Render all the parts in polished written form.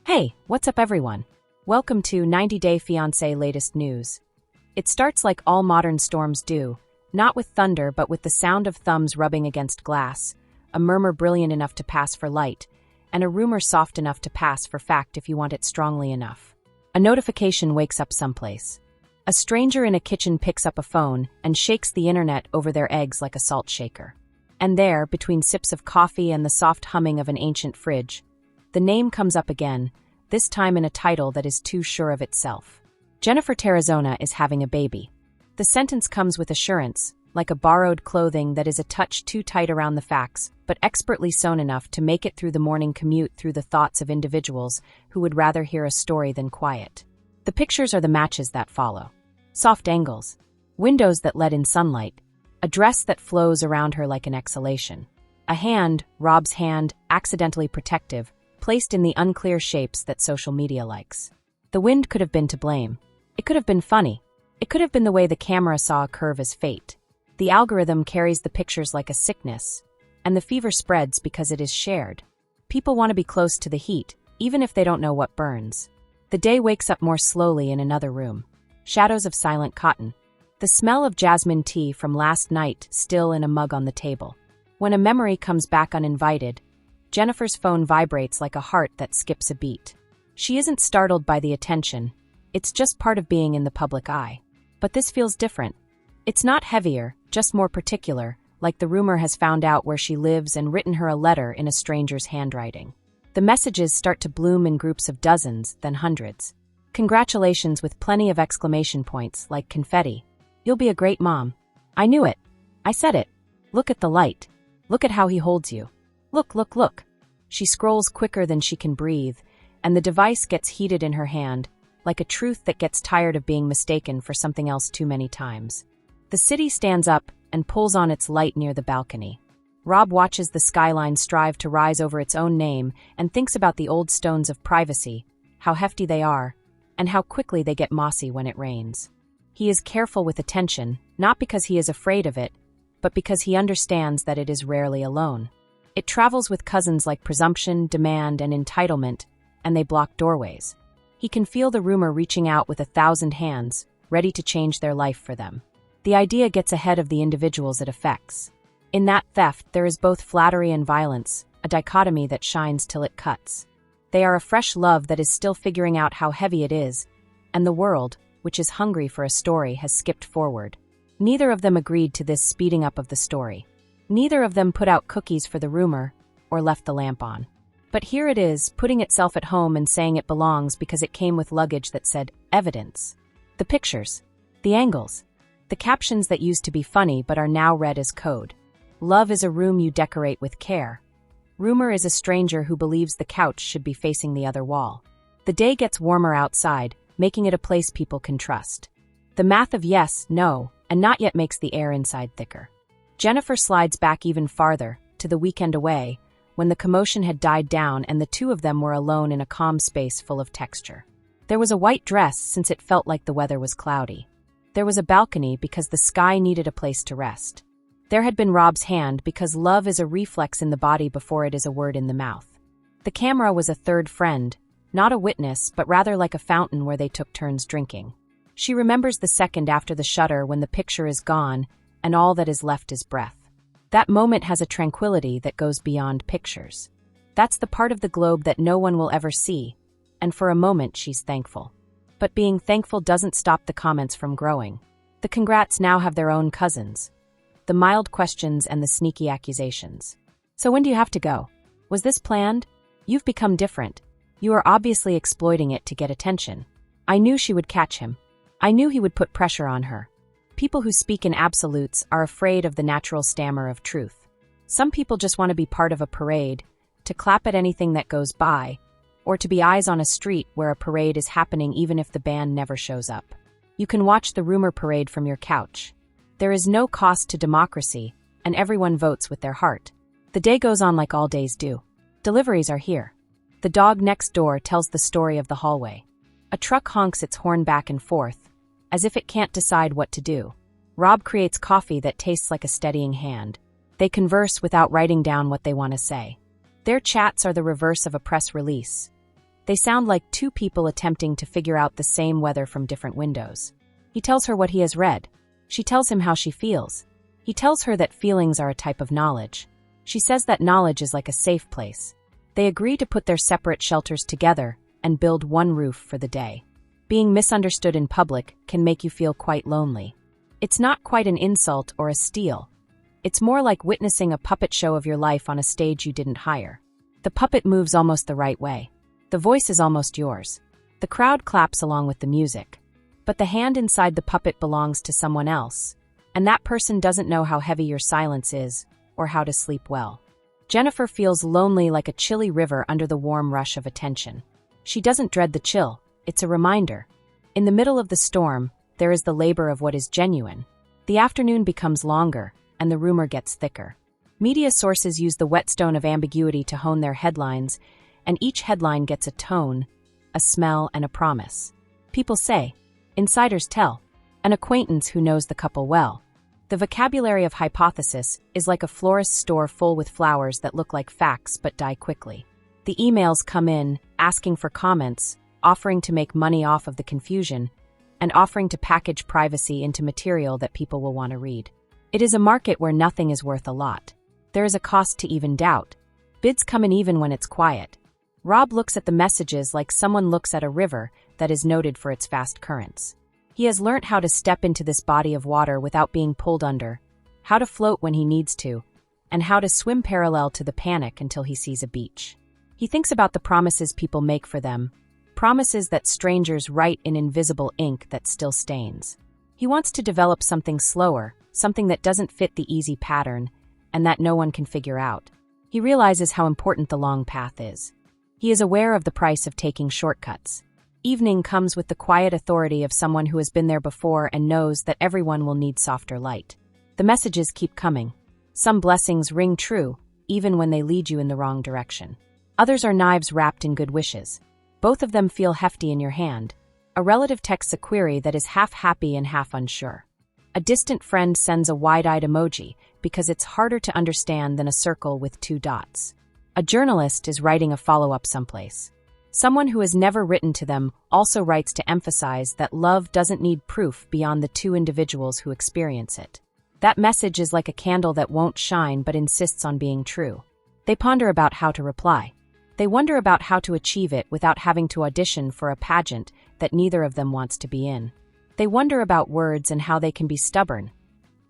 Hey, what's up everyone? Welcome to 90 Day Fiancé latest news. It starts like all modern storms do, not with thunder but with the sound of thumbs rubbing against glass, a murmur brilliant enough to pass for light, and a rumor soft enough to pass for fact if you want it strongly enough. A notification wakes up someplace. A stranger in a kitchen picks up a phone and shakes the internet over their eggs like a salt shaker. And there, between sips of coffee and the soft humming of an ancient fridge, the name comes up again, this time in a title that is too sure of itself. Jeniffer Tarazona is having a baby. The sentence comes with assurance, like a borrowed clothing that is a touch too tight around the facts, but expertly sewn enough to make it through the morning commute through the thoughts of individuals who would rather hear a story than quiet. The pictures are the matches that follow. Soft angles, windows that let in sunlight, a dress that flows around her like an exhalation. A hand, Rob's hand, accidentally protective, placed in the unclear shapes that social media likes. The wind could have been to blame. It could have been funny. It could have been the way the camera saw a curve as fate. The algorithm carries the pictures like a sickness, and the fever spreads because it is shared. People want to be close to the heat, even if they don't know what burns. The day wakes up more slowly in another room. Shadows of silent cotton. The smell of jasmine tea from last night still in a mug on the table. When a memory comes back uninvited, Jennifer's phone vibrates like a heart that skips a beat. She isn't startled by the attention. It's just part of being in the public eye. But this feels different. It's not heavier, just more particular, like the rumor has found out where she lives and written her a letter in a stranger's handwriting. The messages start to bloom in groups of dozens, then hundreds. Congratulations with plenty of exclamation points, like confetti. You'll be a great mom. I knew it. I said it. Look at the light. Look at how he holds you. Look, look, look. She scrolls quicker than she can breathe, and the device gets heated in her hand, like a truth that gets tired of being mistaken for something else too many times. The city stands up and pulls on its light near the balcony. Rob watches the skyline strive to rise over its own name and thinks about the old stones of privacy, how hefty they are, and how quickly they get mossy when it rains. He is careful with attention, not because he is afraid of it, but because he understands that it is rarely alone. It travels with cousins like presumption, demand, and entitlement, and they block doorways. He can feel the rumor reaching out with 1,000 hands, ready to change their life for them. The idea gets ahead of the individuals it affects. In that theft, there is both flattery and violence, a dichotomy that shines till it cuts. They are a fresh love that is still figuring out how heavy it is, and the world, which is hungry for a story, has skipped forward. Neither of them agreed to this speeding up of the story. Neither of them put out cookies for the rumor, or left the lamp on. But here it is, putting itself at home and saying it belongs because it came with luggage that said, evidence. The pictures. The angles. The captions that used to be funny but are now read as code. Love is a room you decorate with care. Rumor is a stranger who believes the couch should be facing the other wall. The day gets warmer outside, making it a place people can trust. The math of yes, no, and not yet makes the air inside thicker. Jennifer slides back even farther, to the weekend away, when the commotion had died down and the two of them were alone in a calm space full of texture. There was a white dress since it felt like the weather was cloudy. There was a balcony because the sky needed a place to rest. There had been Rob's hand because love is a reflex in the body before it is a word in the mouth. The camera was a third friend, not a witness, but rather like a fountain where they took turns drinking. She remembers the second after the shutter when the picture is gone and all that is left is breath. That moment has a tranquility that goes beyond pictures. That's the part of the globe that no one will ever see, and for a moment she's thankful. But being thankful doesn't stop the comments from growing. The congrats now have their own cousins. The mild questions and the sneaky accusations. So when do you have to go? Was this planned? You've become different. You are obviously exploiting it to get attention. I knew she would catch him. I knew he would put pressure on her. People who speak in absolutes are afraid of the natural stammer of truth. Some people just want to be part of a parade, to clap at anything that goes by, or to be eyes on a street where a parade is happening even if the band never shows up. You can watch the rumor parade from your couch. There is no cost to democracy, and everyone votes with their heart. The day goes on like all days do. Deliveries are here. The dog next door tells the story of the hallway. A truck honks its horn back and forth, as if it can't decide what to do. Rob creates coffee that tastes like a steadying hand. They converse without writing down what they want to say. Their chats are the reverse of a press release. They sound like two people attempting to figure out the same weather from different windows. He tells her what he has read. She tells him how she feels. He tells her that feelings are a type of knowledge. She says that knowledge is like a safe place. They agree to put their separate shelters together and build one roof for the day. Being misunderstood in public can make you feel quite lonely. It's not quite an insult or a steal. It's more like witnessing a puppet show of your life on a stage you didn't hire. The puppet moves almost the right way. The voice is almost yours. The crowd claps along with the music. But the hand inside the puppet belongs to someone else, and that person doesn't know how heavy your silence is or how to sleep well. Jeniffer feels lonely like a chilly river under the warm rush of attention. She doesn't dread the chill, it's a reminder. In the middle of the storm, there is the labor of what is genuine. The afternoon becomes longer, and the rumor gets thicker. Media sources use the whetstone of ambiguity to hone their headlines, and each headline gets a tone, a smell, and a promise. People say, insiders tell, an acquaintance who knows the couple well. The vocabulary of hypothesis is like a florist's store full with flowers that look like facts but die quickly. The emails come in, asking for comments, offering to make money off of the confusion, and offering to package privacy into material that people will want to read. It is a market where nothing is worth a lot. There is a cost to even doubt. Bids come in even when it's quiet. Rob looks at the messages like someone looks at a river that is noted for its fast currents. He has learnt how to step into this body of water without being pulled under, how to float when he needs to, and how to swim parallel to the panic until he sees a beach. He thinks about the promises people make for them, promises that strangers write in invisible ink that still stains. He wants to develop something slower, something that doesn't fit the easy pattern, and that no one can figure out. He realizes how important the long path is. He is aware of the price of taking shortcuts. Evening comes with the quiet authority of someone who has been there before and knows that everyone will need softer light. The messages keep coming. Some blessings ring true, even when they lead you in the wrong direction. Others are knives wrapped in good wishes. Both of them feel hefty in your hand. A relative texts a query that is half happy and half unsure. A distant friend sends a wide-eyed emoji because it's harder to understand than a circle with 2 dots. A journalist is writing a follow-up someplace. Someone who has never written to them also writes to emphasize that love doesn't need proof beyond the 2 individuals who experience it. That message is like a candle that won't shine but insists on being true. They ponder about how to reply. They wonder about how to achieve it without having to audition for a pageant that neither of them wants to be in. They wonder about words and how they can be stubborn,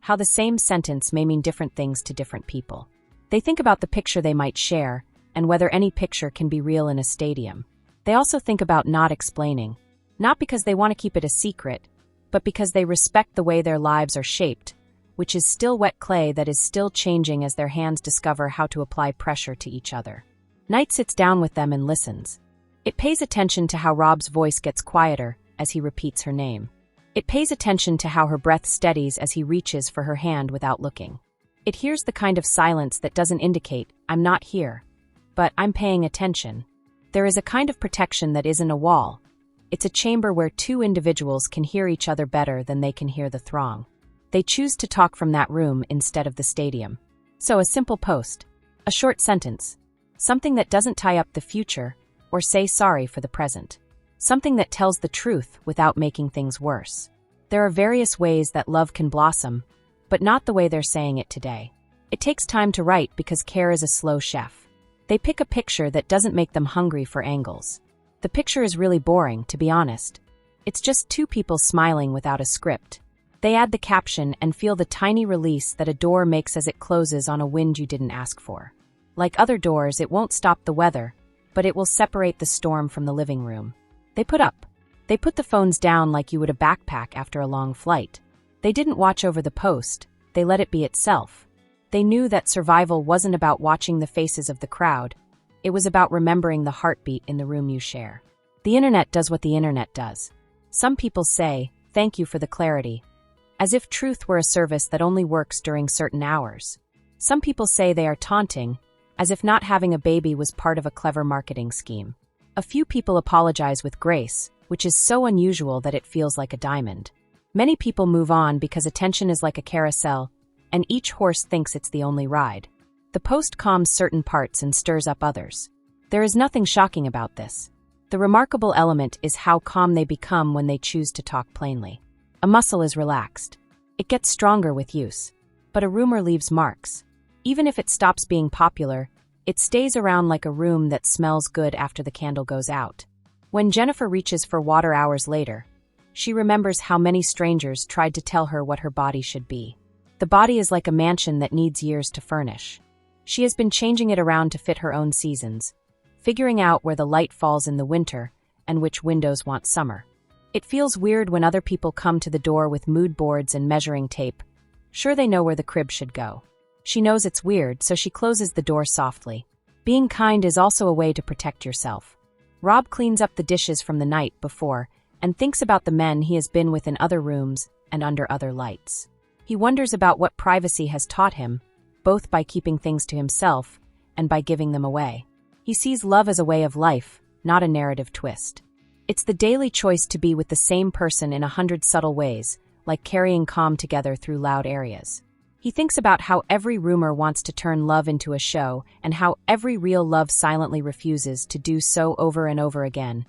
how the same sentence may mean different things to different people. They think about the picture they might share, and whether any picture can be real in a stadium. They also think about not explaining, not because they want to keep it a secret, but because they respect the way their lives are shaped, which is still wet clay that is still changing as their hands discover how to apply pressure to each other. Night sits down with them and listens. It pays attention to how Rob's voice gets quieter as he repeats her name. It pays attention to how her breath steadies as he reaches for her hand without looking. It hears the kind of silence that doesn't indicate, I'm not here, but I'm paying attention. There is a kind of protection that isn't a wall. It's a chamber where 2 individuals can hear each other better than they can hear the throng. They choose to talk from that room instead of the stadium. So a simple post, a short sentence, something that doesn't tie up the future or say sorry for the present. Something that tells the truth without making things worse. There are various ways that love can blossom, but not the way they're saying it today. It takes time to write because care is a slow chef. They pick a picture that doesn't make them hungry for angles. The picture is really boring, to be honest. It's just 2 people smiling without a script. They add the caption and feel the tiny release that a door makes as it closes on a wind you didn't ask for. Like other doors, it won't stop the weather, but it will separate the storm from the living room. They put the phones down like you would a backpack after a long flight. They didn't watch over the post, they let it be itself. They knew that survival wasn't about watching the faces of the crowd, it was about remembering the heartbeat in the room you share. The internet does what the internet does. Some people say, thank you for the clarity, as if truth were a service that only works during certain hours. Some people say they are taunting, as if not having a baby was part of a clever marketing scheme. A few people apologize with grace, which is so unusual that it feels like a diamond. Many people move on because attention is like a carousel, and each horse thinks it's the only ride. The post calms certain parts and stirs up others. There is nothing shocking about this. The remarkable element is how calm they become when they choose to talk plainly. A muscle is relaxed. It gets stronger with use. But a rumor leaves marks. Even if it stops being popular, it stays around like a room that smells good after the candle goes out. When Jennifer reaches for water hours later, she remembers how many strangers tried to tell her what her body should be. The body is like a mansion that needs years to furnish. She has been changing it around to fit her own seasons, figuring out where the light falls in the winter and which windows want summer. It feels weird when other people come to the door with mood boards and measuring tape. Sure, they know where the crib should go. She knows it's weird, so she closes the door softly. Being kind is also a way to protect yourself. Rob cleans up the dishes from the night before and thinks about the men he has been with in other rooms and under other lights. He wonders about what privacy has taught him, both by keeping things to himself and by giving them away. He sees love as a way of life, not a narrative twist. It's the daily choice to be with the same person in 100 subtle ways, like carrying calm together through loud areas. He thinks about how every rumor wants to turn love into a show and how every real love silently refuses to do so over and over again,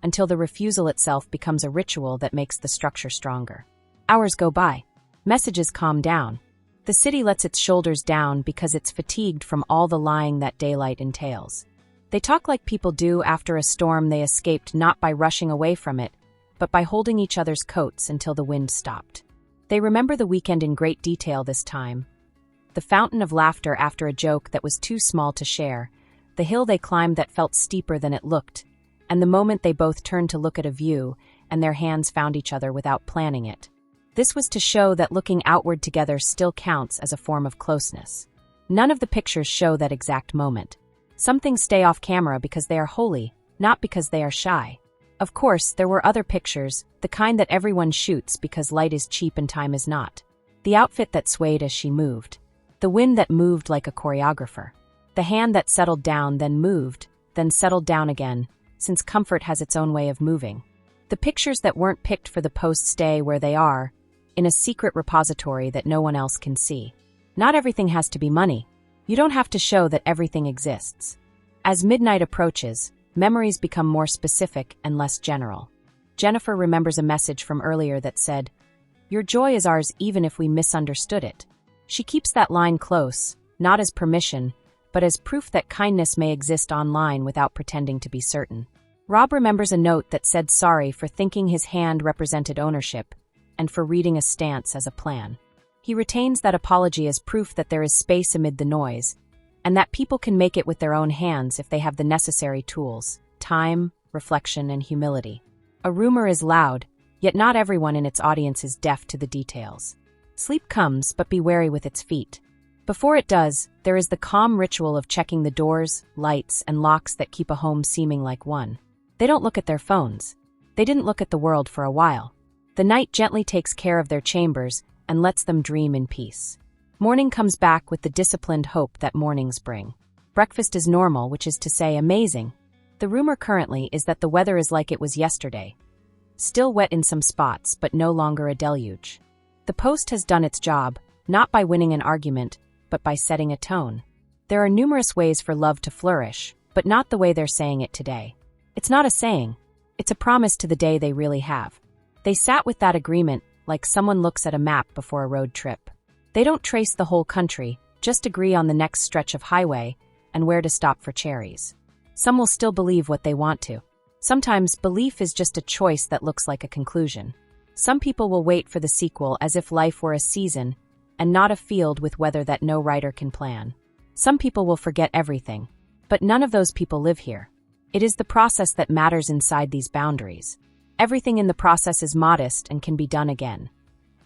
until the refusal itself becomes a ritual that makes the structure stronger. Hours go by. Messages calm down. The city lets its shoulders down because it's fatigued from all the lying that daylight entails. They talk like people do after a storm they escaped, not by rushing away from it, but by holding each other's coats until the wind stopped. They remember the weekend in great detail this time. The fountain of laughter after a joke that was too small to share, the hill they climbed that felt steeper than it looked, and the moment they both turned to look at a view and their hands found each other without planning it. This was to show that looking outward together still counts as a form of closeness. None of the pictures show that exact moment. Some things stay off camera because they are holy, not because they are shy. Of course, there were other pictures, the kind that everyone shoots because light is cheap and time is not. The outfit that swayed as she moved. The wind that moved like a choreographer. The hand that settled down, then moved, then settled down again, since comfort has its own way of moving. The pictures that weren't picked for the post stay where they are, in a secret repository that no one else can see. Not everything has to be money. You don't have to show that everything exists. As midnight approaches, memories become more specific and less general. Jennifer remembers a message from earlier that said, "Your joy is ours even if we misunderstood it." She keeps that line close, not as permission, but as proof that kindness may exist online without pretending to be certain. Rob remembers a note that said sorry for thinking his hand represented ownership, and for reading a stance as a plan. He retains that apology as proof that there is space amid the noise, and that people can make it with their own hands if they have the necessary tools: time, reflection, and humility. A rumor is loud, yet not everyone in its audience is deaf to the details. Sleep comes, but be wary with its feet. Before it does, there is the calm ritual of checking the doors, lights, and locks that keep a home seeming like one. They don't look at their phones. They didn't look at the world for a while. The night gently takes care of their chambers and lets them dream in peace. Morning comes back with the disciplined hope that mornings bring. Breakfast is normal, which is to say amazing. The rumor currently is that the weather is like it was yesterday. Still wet in some spots, but no longer a deluge. The Post has done its job, not by winning an argument, but by setting a tone. There are numerous ways for love to flourish, but not the way they're saying it today. It's not a saying. It's a promise to the day they really have. They sat with that agreement like someone looks at a map before a road trip. They don't trace the whole country, just agree on the next stretch of highway and where to stop for cherries. Some will still believe what they want to. Sometimes belief is just a choice that looks like a conclusion. Some people will wait for the sequel as if life were a season and not a field with weather that no writer can plan. Some people will forget everything, but none of those people live here. It is the process that matters inside these boundaries. Everything in the process is modest and can be done again.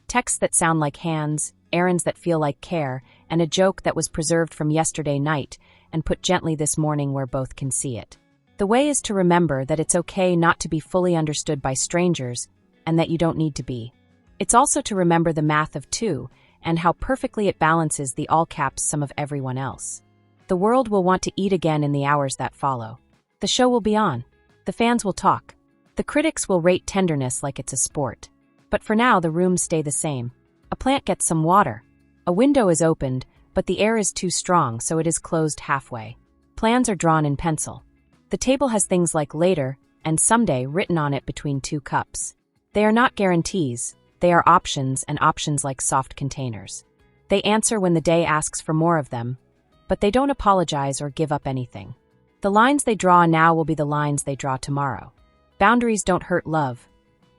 Texts that sound like hands, errands that feel like care, and a joke that was preserved from yesterday night and put gently this morning where both can see it. The way is to remember that it's okay not to be fully understood by strangers and that you don't need to be. It's also to remember the math of two and how perfectly it balances the all caps sum of everyone else. The world will want to eat again in the hours that follow. The show will be on. The fans will talk. The critics will rate tenderness like it's a sport. But for now, the rooms stay the same. A plant gets some water. A window is opened, but the air is too strong, so it is closed halfway. Plans are drawn in pencil. The table has things like later, and someday written on it between two cups. They are not guarantees, they are options, and options like soft containers. They answer when the day asks for more of them, but they don't apologize or give up anything. The lines they draw now will be the lines they draw tomorrow. Boundaries don't hurt love.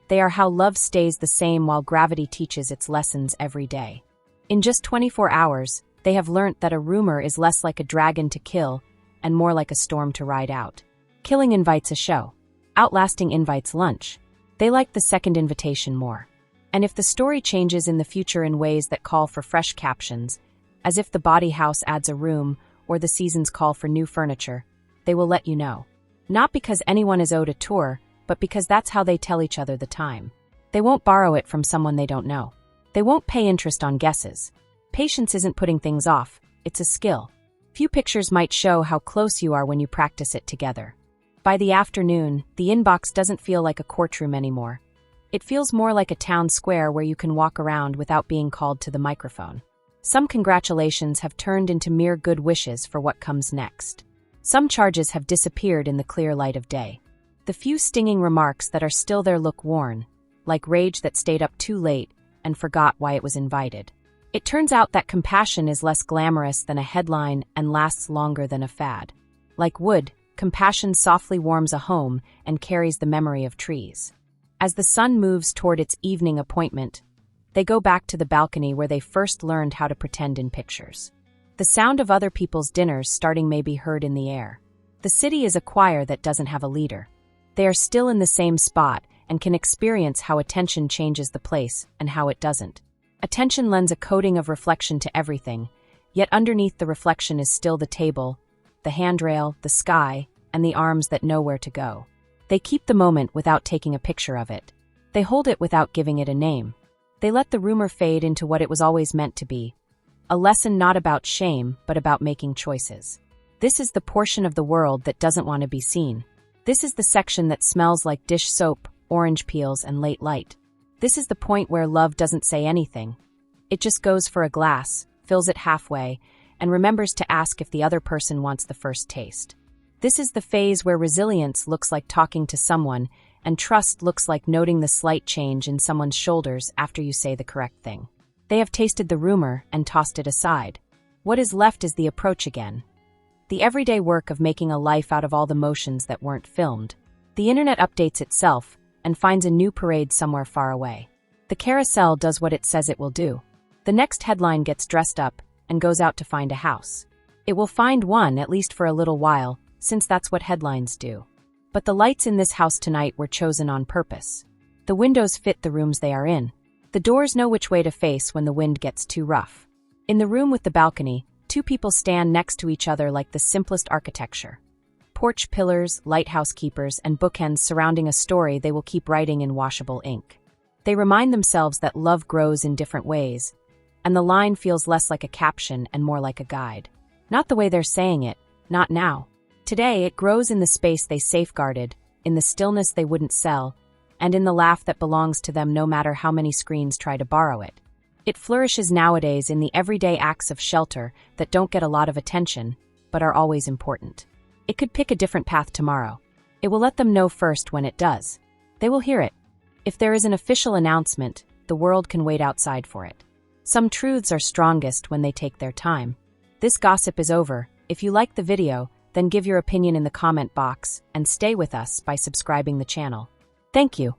They are how love stays the same while gravity teaches its lessons every day. In just 24 hours, they have learnt that a rumor is less like a dragon to kill and more like a storm to ride out. Killing invites a show. Outlasting invites lunch. They like the second invitation more. And if the story changes in the future in ways that call for fresh captions, as if the body house adds a room or the seasons call for new furniture, they will let you know. Not because anyone is owed a tour, but because that's how they tell each other the time. They won't borrow it from someone they don't know. They won't pay interest on guesses. Patience isn't putting things off, it's a skill. Few pictures might show how close you are when you practice it together. By the afternoon, the inbox doesn't feel like a courtroom anymore. It feels more like a town square where you can walk around without being called to the microphone. Some congratulations have turned into mere good wishes for what comes next. Some charges have disappeared in the clear light of day. The few stinging remarks that are still there look worn, like rage that stayed up too late and forgot why it was invited. It turns out that compassion is less glamorous than a headline and lasts longer than a fad. Like wood, compassion softly warms a home and carries the memory of trees. As the sun moves toward its evening appointment, they go back to the balcony where they first learned how to pretend in pictures. The sound of other people's dinners starting may be heard in the air. The city is a choir that doesn't have a leader. They are still in the same spot and can experience how attention changes the place and how it doesn't. Attention lends a coating of reflection to everything, yet underneath the reflection is still the table, the handrail, the sky, and the arms that know where to go. They keep the moment without taking a picture of it. They hold it without giving it a name. They let the rumor fade into what it was always meant to be. A lesson not about shame, but about making choices. This is the portion of the world that doesn't want to be seen. This is the section that smells like dish soap, orange peels, and late light. This is the point where love doesn't say anything. It just goes for a glass, fills it halfway, and remembers to ask if the other person wants the first taste. This is the phase where resilience looks like talking to someone, and trust looks like noting the slight change in someone's shoulders after you say the correct thing. They have tasted the rumor and tossed it aside. What is left is the approach again. The everyday work of making a life out of all the motions that weren't filmed. The internet updates itself and finds a new parade somewhere far away. The carousel does what it says it will do. The next headline gets dressed up and goes out to find a house. It will find one, at least for a little while, since that's what headlines do. But the lights in this house tonight were chosen on purpose. The windows fit the rooms they are in. The doors know which way to face when the wind gets too rough. In the room with the balcony, two people stand next to each other like the simplest architecture. Porch pillars, lighthouse keepers, and bookends surrounding a story they will keep writing in washable ink. They remind themselves that love grows in different ways, and the line feels less like a caption and more like a guide. Not the way they're saying it, not now. Today, it grows in the space they safeguarded, in the stillness they wouldn't sell, and in the laugh that belongs to them no matter how many screens try to borrow it. It flourishes nowadays in the everyday acts of shelter that don't get a lot of attention, but are always important. It could pick a different path tomorrow. It will let them know first when it does. They will hear it. If there is an official announcement, the world can wait outside for it. Some truths are strongest when they take their time. This gossip is over. If you like the video, then give your opinion in the comment box and stay with us by subscribing the channel. Thank you.